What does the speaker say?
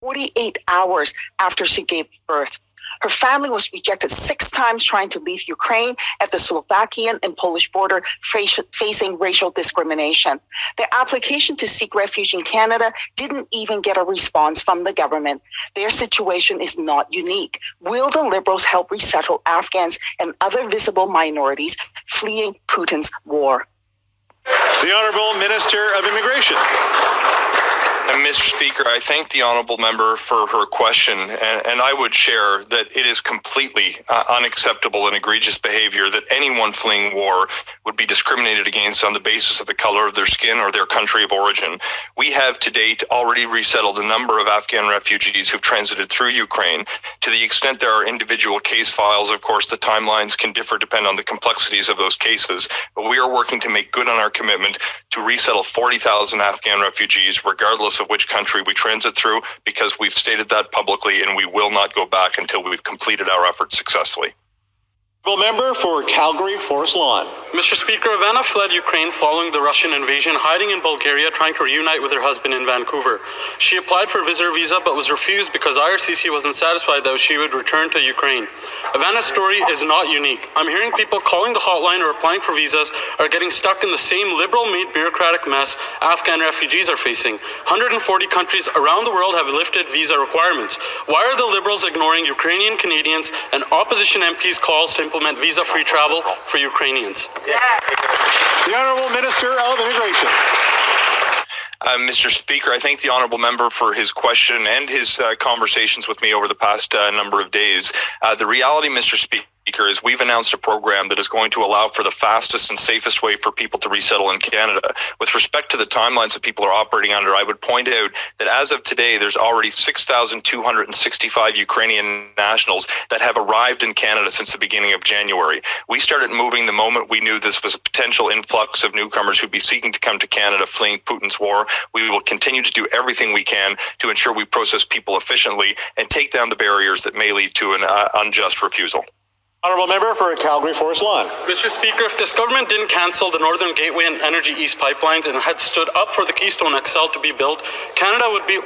48 hours after she gave birth. Her family was rejected 6 times trying to leave Ukraine at the Slovakian and Polish border, facing racial discrimination. Their application to seek refuge in Canada didn't even get a response from the government. Their situation is not unique. Will the Liberals help resettle Afghans and other visible minorities fleeing Putin's war? The Honourable Minister of Immigration. Mr. Speaker, I thank the honourable member for her question, and I would share that it is completely unacceptable and egregious behavior that anyone fleeing war would be discriminated against on the basis of the color of their skin or their country of origin. We have to date already resettled a number of Afghan refugees who've transited through Ukraine. To the extent there are individual case files, of course, the timelines can differ depending on the complexities of those cases, but we are working to make good on our commitment to resettle 40,000 Afghan refugees, regardless of which country we transit through, because we've stated that publicly and we will not go back until we've completed our efforts successfully. Member for Calgary Forest Lawn. Mr. Speaker, Ivana fled Ukraine following the Russian invasion, hiding in Bulgaria, trying to reunite with her husband in Vancouver. She applied for a visitor visa but was refused because IRCC wasn't satisfied that she would return to Ukraine. Ivana's story is not unique. I'm hearing people calling the hotline or applying for visas are getting stuck in the same liberal-made bureaucratic mess Afghan refugees are facing. 140 countries around the world have lifted visa requirements. Why are the Liberals ignoring Ukrainian Canadians and opposition MPs' calls to implement visa-free travel for Ukrainians? The Honourable Minister of Immigration. Mr. Speaker, I thank the honourable member for his question and his conversations with me over the past number of days. The reality, Mr. Speaker, is we've announced a program that is going to allow for the fastest and safest way for people to resettle in Canada. With respect to the timelines that people are operating under, I would point out that as of today, there's already 6,265 Ukrainian nationals that have arrived in Canada since the beginning of January. We started moving the moment we knew this was a potential influx of newcomers who'd be seeking to come to Canada fleeing Putin's war. We will continue to do everything we can to ensure we process people efficiently and take down the barriers that may lead to an unjust refusal. Honourable member for Calgary Forest Lawn. Mr. Speaker, if this government didn't cancel the Northern Gateway and Energy East pipelines and had stood up for the Keystone XL to be built, Canada would be